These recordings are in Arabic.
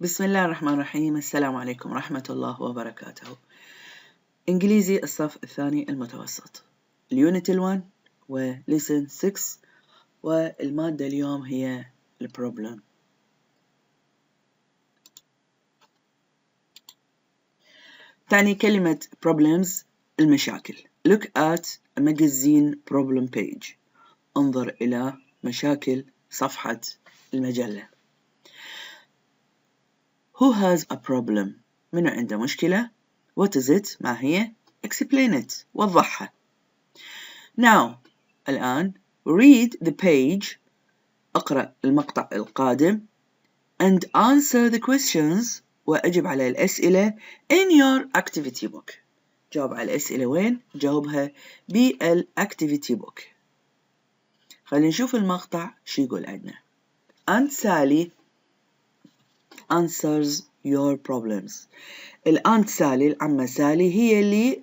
بسم الله الرحمن الرحيم. السلام عليكم ورحمة الله وبركاته. إنجليزي الصف الثاني المتوسط، اليونت 1 وليسن 6، والمادة اليوم هي البروبلم. تعني كلمة problems المشاكل. Look at a magazine problem page. انظر إلى مشاكل صفحة المجلة. Who has a problem؟ من عنده مشكلة؟ What is it؟ ما هي؟ Explain it. وضحها. Now الآن read the page. أقرأ المقطع القادم and answer the questions. وأجب على الأسئلة in your activity book. جاوب على الأسئلة وين؟ جاوبها بالactivity book. خلينا نشوف المقطع شو يقول عندنا. Aunt Sally answers your problems. الأنت سالي، العمة سالي، هي اللي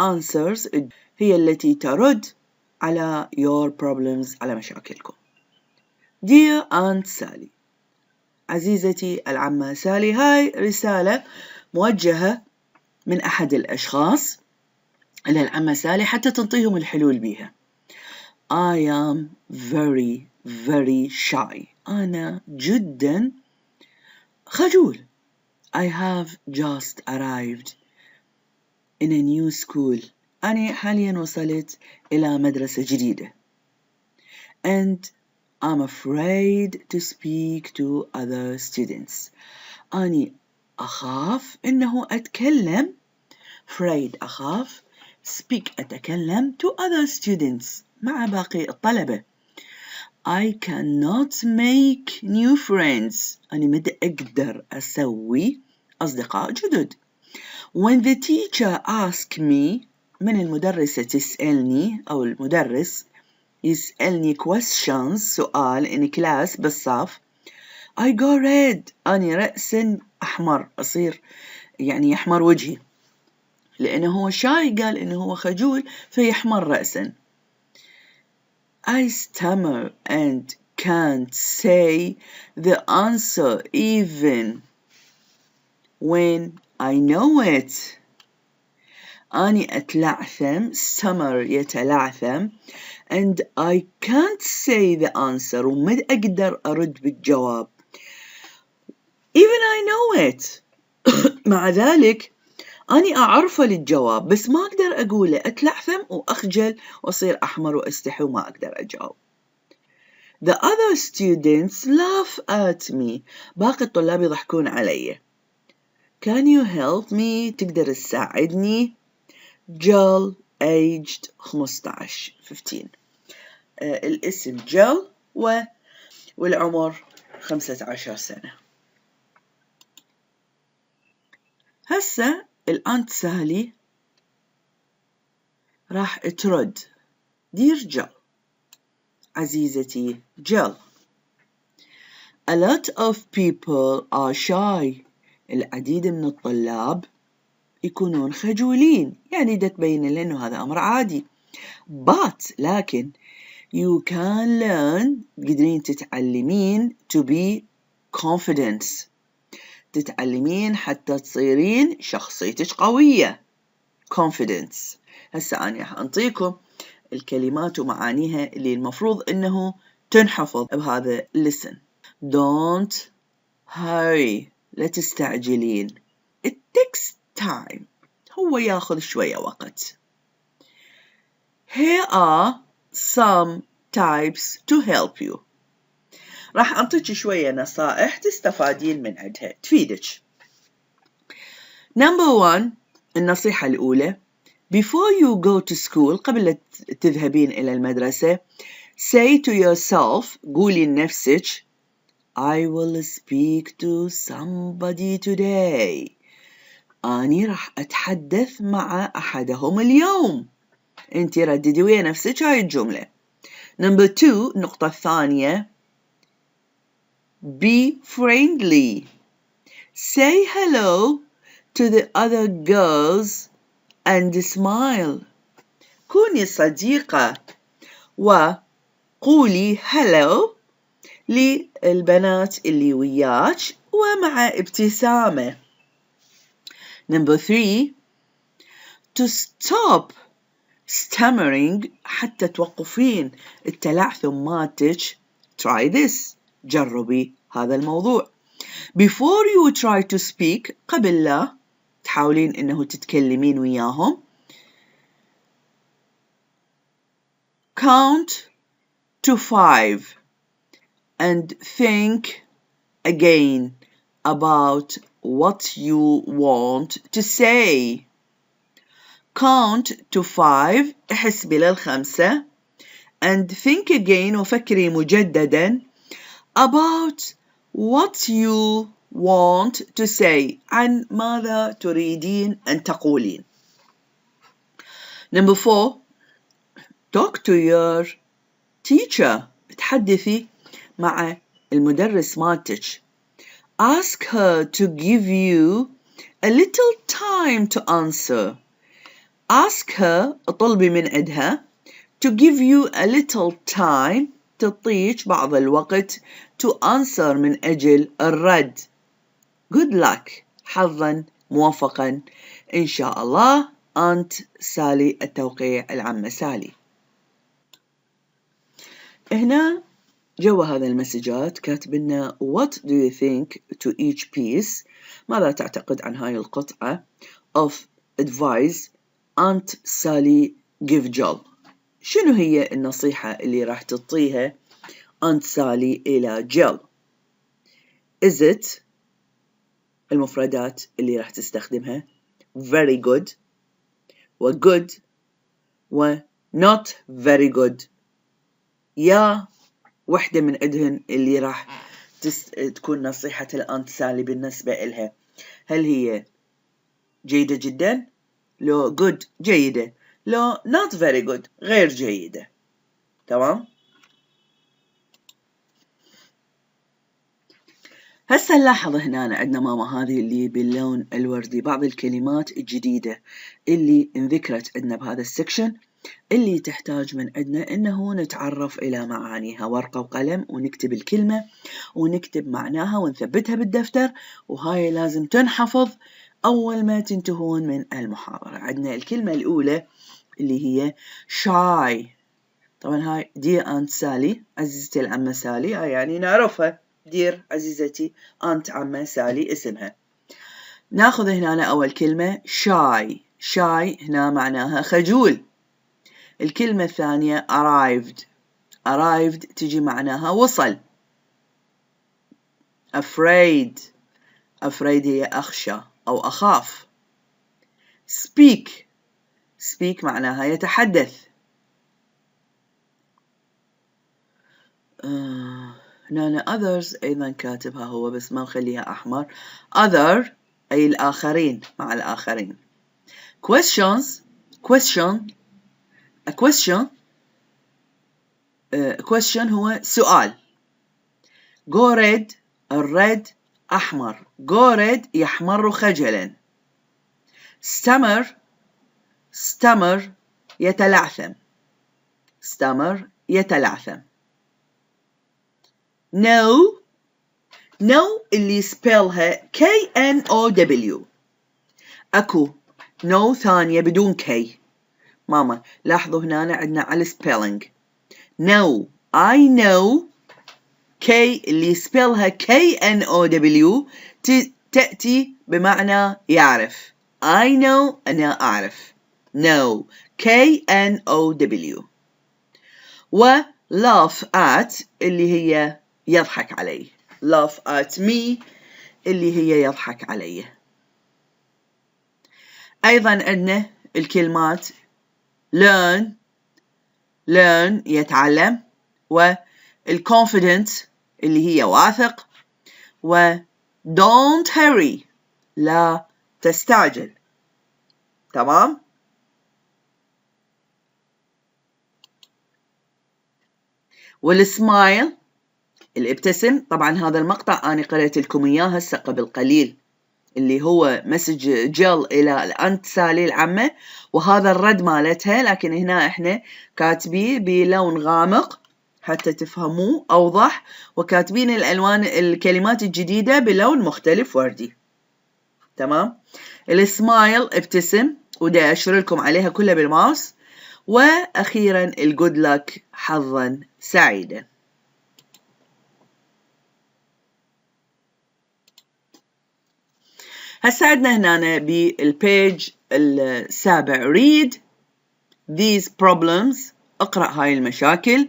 answers، هي التي ترد على your problems، على مشاكلكم. Dear Aunt Sally، عزيزتي العمة سالي. هاي رسالة موجهة من أحد الأشخاص إلى العمة سالي حتى تنطيهم الحلول بيها. I am very very shy. أنا جدا خجول. I have just arrived in a new school. أنا حاليا وصلت إلى مدرسة جديدة. And I'm afraid to speak to other students. أنا أخاف إنه أتكلم. afraid أخاف. speak أتكلم to other students مع باقي الطلبة. I cannot make new friends. أنا ما أقدر أسوي أصدقاء جدد. When the teacher asks me، من المدرسة تسألني أو المدرس يسألني questions، سؤال in class بالصف، I go red. أنا رأسا أحمر، أصير يعني يحمر وجهي، لأنه هو شاي، قال إنه هو خجول فيحمر رأسا. I stammer and can't say the answer even when I know it. أني أتلعثم، stammer يتلعثم، and I can't say the answer، وما أقدر أرد بالجواب. even I know it. مع ذلك أني أعرفه للجواب بس ما أقدر أقوله، أتلعثم وأخجل وأصير أحمر وأستحي وما أقدر أجاوب. The other students laugh at me. باقي الطلاب يضحكون علي. Can you help me؟ تقدر تساعدني؟ Jill aged 15. الاسم جيل والعمر 15 سنة. هسه الأنت سالي راح ترد. Dear Jill، عزيزتي جيل. A lot of people are shy. العديد من الطلاب يكونون خجولين، يعني دا تبين لنا إنه هذا أمر عادي. But لكن you can learn، تقدرين تتعلمين to be confident، تتعلمين حتى تصيرين شخصيتك قوية. confidence. هسه أنا راح أنطيكم الكلمات ومعانيها اللي المفروض إنه تنحفظ بهذا listen. Don't hurry، لا تستعجلين. It takes time، هو ياخذ شوية وقت. Here are some types to help you. راح أعطيك شوية نصائح تستفادين من عندها تفيدك. Number 1، النصيحة الأولى، before you go to school، قبل تذهبين إلى المدرسة، say to yourself، قولي لنفسك، I will speak to somebody today. أني راح أتحدث مع أحدهم اليوم. أنت رددي ويا نفسك هاي الجملة. Number 2، النقطة الثانية، be friendly. Say hello to the other girls and smile. كوني صديقة وقولي hello للبنات اللي وياك ومع ابتسامة. Number 3 to stop stammering حتى توقفين التلعثم مالتك. try this جربي هذا الموضوع. before you try to speak قبل لا تحاولين إنه تتكلمين وياهم. count to 5 and think again about what you want to say. count to 5 احسبي لل5 and think again وفكري مجددا about what you want to say عن ماذا تريدين أن تقولين. Number 4 talk to your teacher تحدثي مع المدرس مالتك. ask her to give you a little time to answer. ask her طلبي من عندها to give you a little time تعطيك بعض الوقت to answer من أجل الرد. good luck حظا موفقا إن شاء الله. أنت سالي التوقيع العمة سالي. هنا جوا هذا المسجات كاتبنا what do you think to each piece ماذا تعتقد عن هاي القطعة of advice أنت سالي give Jill. شنو هي النصيحة اللي راح تعطيها أنت سالي إلى جيل؟ is it المفردات اللي راح تستخدمها very good و good و not very good. يا وحدة من عندهن اللي راح تكون نصيحة الأنت سالي بالنسبة إلها. هل هي جيدة جدا؟ لو good جيدة، لو not very good غير جيدة. تمام؟ هسه نلاحظ هنا عندنا ماما هذه اللي باللون الوردي بعض الكلمات الجديدة اللي انذكرت عندنا بهذا السكشن اللي تحتاج من عندنا إنه نتعرف إلى معانيها. ورقة وقلم ونكتب الكلمة ونكتب معناها ونثبتها بالدفتر، وهاي لازم تنحفظ أول ما تنتهون من المحاضرة. عندنا الكلمة الأولى اللي هي shy. طبعا هاي dear aunt سالي عزيزتي العمة سالي، هاي يعني نعرفها dear عزيزتي aunt عمة سالي اسمها. ناخذ هنا أول كلمة shy. shy هنا معناها خجول. الكلمة الثانية arrived. arrived تجي معناها وصل. afraid. afraid هي أخشى أو أخاف. speak. speak معناها يتحدث. هنا others أيضا كاتبها هو بس ما نخليها أحمر. other أي الآخرين مع الآخرين. questions. question. a question. question هو سؤال. go red. الرد أحمر. go red يحمر خجلا. stammer. stammer يتلعثم. stammer يتلعثم. no. no اللي spellها K-N-O-W. أكو no ثانية بدون K. ماما لاحظوا هنا عندنا على spelling no I know K اللي spellها K-N-O-W تأتي بمعنى يعرف. I know أنا أعرف. no K-N-O-W. و laugh at اللي هي يضحك علي. laugh at me اللي هي يضحك علي. أيضا عندنا الكلمات learn. learn يتعلم. والconfident اللي هي واثق. و don't hurry لا تستعجل. تمام؟ والسمايل الابتسم. طبعا هذا المقطع أنا قرأت لكم إياه هسه قبل قليل اللي هو مسج جيل إلى الأنت سالي العمة، وهذا الرد مالتها، لكن هنا إحنا كاتبيه بلون غامق حتى تفهموه أوضح، وكاتبين الكلمات الجديدة بلون مختلف وردي. تمام؟ السمايل ابتسم، ودا أشير لكم عليها كلها بالماوس. وأخيرا الجود لك حظا سعيدا. هسه عدنا هنا بالبيج السابع. read these problems، اقرأ هاي المشاكل.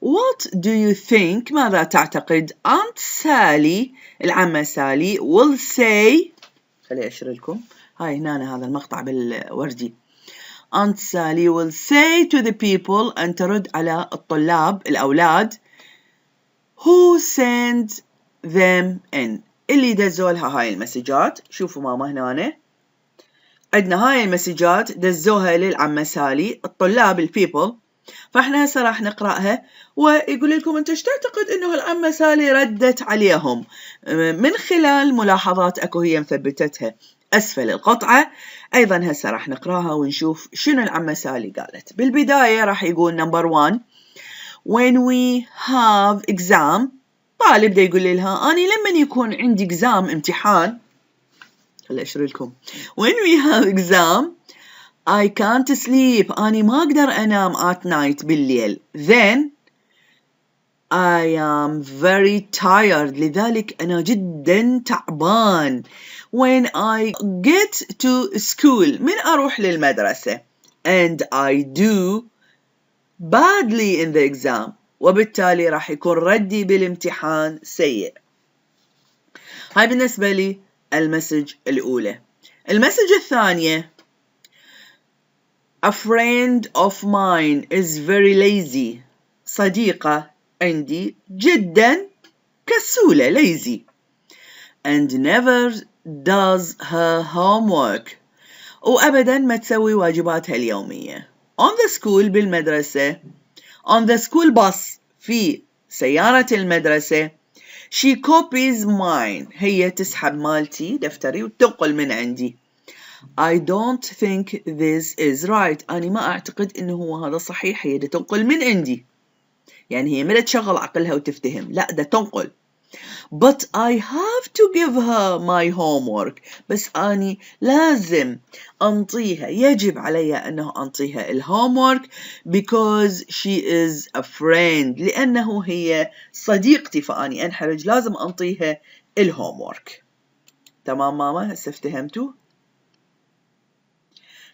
What do you think، ماذا تعتقد Aunt Sally، العمة سالي will say، خلي أشير لكم هاي هنا هذا المقطع بالوردي. Aunt Sally will say to the people، أن ترد على الطلاب الأولاد who send them in، اللي دزوا لها هاي المسجات. شوفوا ماما هنا عندنا هاي المسجات دزوها للعمة سالي الطلاب البيبل. فاحنا هسه راح نقرأها ويقول لكم انت ايش تعتقد انه العمة سالي ردت عليهم من خلال ملاحظات اكو هي مثبتتها اسفل القطعة. ايضا هسه راح نقراها ونشوف شنو العمة سالي قالت. بالبداية راح يقول number 1 when we have exam، طالب دا يقول لها أنا لما يكون عندي exam امتحان، خلي أشير لكم when we have exam I can't sleep، أنا ما أقدر أنام at night بالليل. then I am very tired، لذلك أنا جدا تعبان. when I get to school، من أروح للمدرسة and I do badly in the exam، وبالتالي راح يكون ردي بالامتحان سيء. هاي بالنسبة لي المسج الأولى. المسج الثانية a friend of mine is very lazy، صديقة عندي جدا كسولة lazy and never does her homework، وأبدا ما تسوي واجباتها اليومية. on the school بالمدرسة on the school bus في سيارة المدرسة she copies mine، هي تسحب مالتي دفتري وتنقل من عندي. I don't think this is right، أنا ما أعتقد إنه هو هذا صحيح، هي تنقل من عندي، يعني هي ما تشغل عقلها وتفتهم، لا ده تنقل. but I have to give her my homework، بس أني لازم أنطيها، يجب علي أنه أنطيها الهومورك because she is a friend، لأنه هي صديقتي فأني أنحرج لازم أنطيها الهومورك. تمام ماما؟ هسه افتهمتوا؟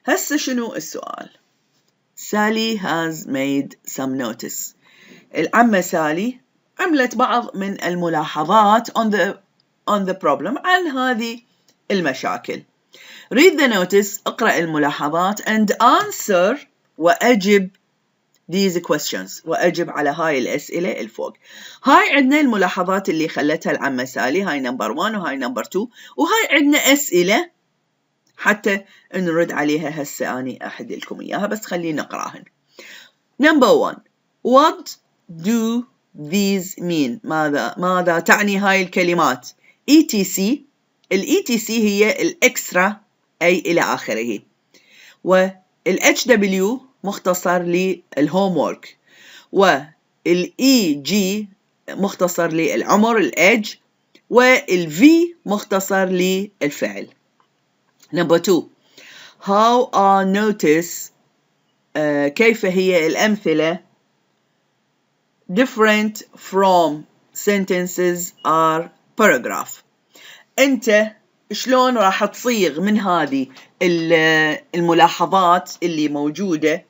هسه شنو السؤال؟ Sally has made some notice، العمة سالي عملت بعض من الملاحظات on the problem، عن هذه المشاكل. read the notice، اقرأ الملاحظات and answer، وأجب these questions، وأجب على هاي الأسئلة الفوق. هاي عندنا الملاحظات اللي خلتها العمة سالي، هاي number 1 وهاي number 2، وهاي عندنا أسئلة حتى نرد عليها. هسه أني أحد لكم إياها بس خلينا نقراهن. number 1 what do these mean، ماذا تعني هاي الكلمات؟ etc، etc هي الإكسترا أي إلى آخره، والHW مختصر للهومورك، والEG مختصر للعمر الأج، والV مختصر للفعل. number 2 how are notice، كيف هي الأمثلة different from sentences or paragraph، أنت شلون راح تصيغ من هذه الملاحظات اللي موجودة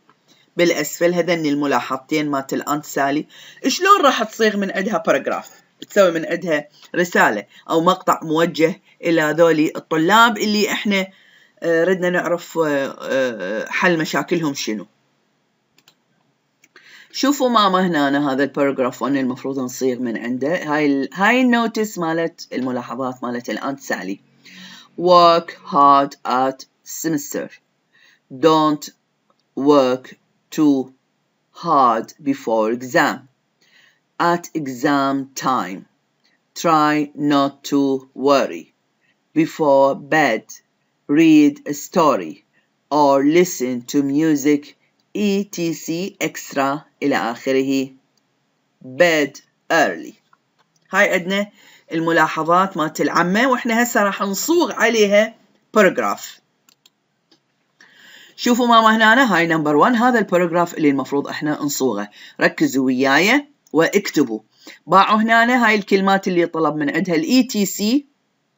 بالأسفل، هذني الملاحظتين مالت الأنت سالي، شلون راح تصيغ من عندها paragraph، تسوي من عندها رسالة أو مقطع موجه إلى ذولي الطلاب اللي إحنا ردنا نعرف حل مشاكلهم شنو. شوفوا ماما هنا هذا الباراجراف 1 المفروض نصيغ من عنده هاي النوتس مالت الملاحظات مالت الأنت سالي. work hard at semester، don't work too hard before exam. at exam time try not to worry. before bed read a story or listen to music etc extra إلى آخره. bed early. هاي عندنا الملاحظات مالت العامة، وإحنا هسه راح نصوغ عليها باراجراف. شوفوا ماما هنا هاي نمبر 1، هذا الباراجراف اللي المفروض إحنا نصوغه. ركزوا وياي واكتبوا. باعوا هنا هاي الكلمات اللي طلب من عندها ETC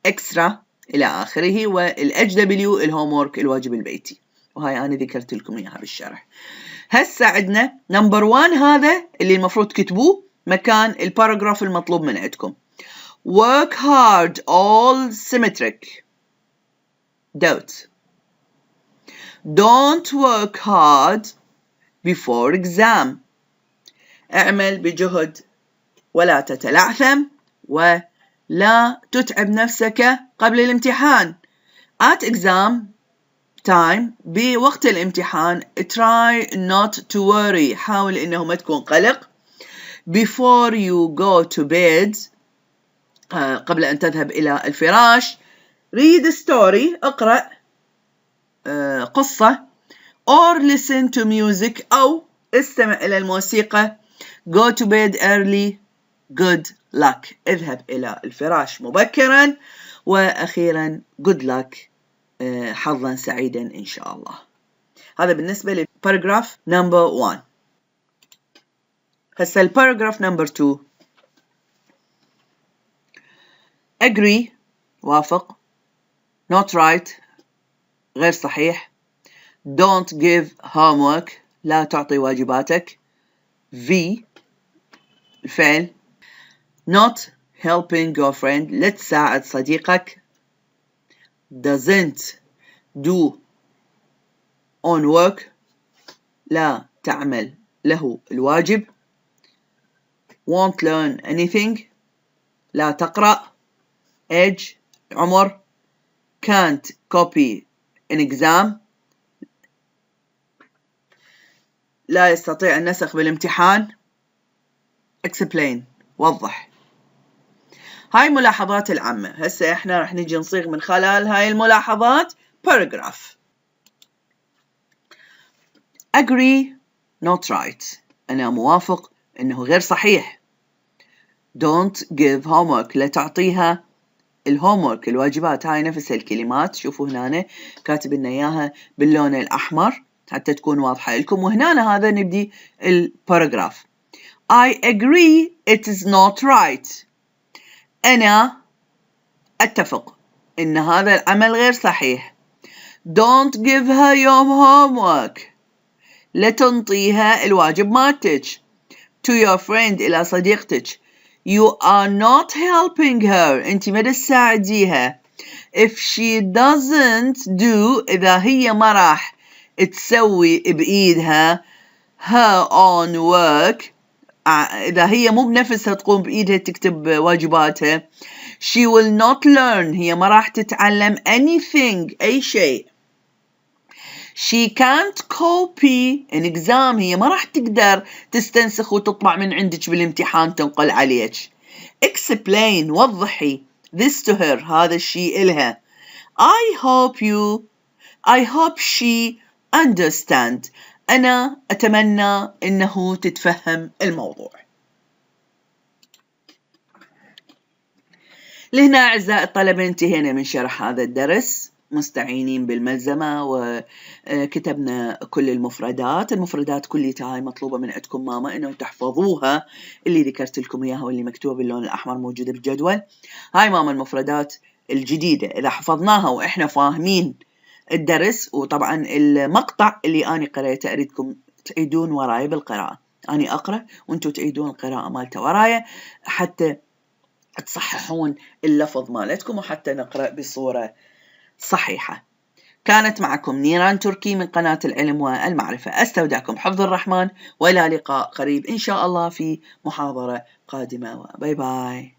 extra إلى آخره، والHW الهومورك الواجب البيتي، وهاي أنا ذكرت لكم إياها بالشرح. هسه عندنا نمبر 1 هذا اللي المفروض تكتبوه مكان الباراجراف المطلوب من عندكم. Work hard all symmetric. Don't work hard before exam. اعمل بجهد ولا تتلعثم ولا تتعب نفسك قبل الامتحان. At exam time بوقت الامتحان try not to worry. حاول إنه ما تكون قلق. Before you go to bed قبل أن تذهب إلى الفراش read a story. اقرأ قصة. or listen to music أو استمع إلى الموسيقى. go to bed early. good luck. اذهب إلى الفراش مبكرا. وأخيرا good luck. حظا سعيدا إن شاء الله. هذا بالنسبة للباراجراف نمبر 1. هسه الباراجراف نمبر 2. agree وافق. not right غير صحيح. don't give homework لا تعطي واجباتك. V الفعل. not helping your friend لا تساعد صديقك. doesn't do on work لا تعمل له الواجب. won't learn anything لا تقرأ. age عمر. can't copy an exam لا يستطيع النسخ بالامتحان. explain وضح. هاي ملاحظات العامة. هسه احنا راح نجي نصيغ من خلال هاي الملاحظات paragraph. agree not right أنا موافق إنه غير صحيح. don't give homework لا تعطيها الهومورك الواجبات. هاي نفس الكلمات. شوفوا هنا كاتب لنا إياها باللون الأحمر حتى تكون واضحة لكم. وهنا هذا نبدي الباراجراف. I agree it is not right. أنا أتفق إن هذا العمل غير صحيح. Don't give her your homework لا تنطيها الواجب مالتك. To your friend إلى صديقتك. You are not helping her أنت ما تساعديها. If she doesn't do إذا هي ما راح تسوي بإيدها her own work إذا هي مو بنفسها تقوم بإيدها تكتب واجباتها. She will not learn هي ما راح تتعلم anything أي شيء. She can't copy an exam هي ما راح تقدر تستنسخ وتطلع من عندك بالامتحان تنقل عليك. Explain وضحي this to her هذا الشيء إلها. I hope she understand أنا أتمنى إنه تتفهم الموضوع. لهنا أعزائي الطلبة انتهينا من شرح هذا الدرس. مستعينين بالملزمة وكتبنا كل المفردات كلها هاي مطلوبة من عندكم ماما إنه تحفظوها اللي ذكرت لكم إياها واللي مكتوبة باللون الأحمر موجودة بالجدول. هاي ماما المفردات الجديدة إذا حفظناها وإحنا فاهمين الدرس. وطبعا المقطع اللي أنا قرأته أريدكم تعيدون وراي بالقراءة. أنا أقرأ وأنتوا تعيدون القراءة مالته ورايا حتى تصححون اللفظ مالتكم وحتى نقرأ بصورة صحيحة. كانت معكم نيران تركي من قناة العلم والمعرفة. أستودعكم حفظ الرحمن وإلى لقاء قريب إن شاء الله في محاضرة قادمة. باي باي.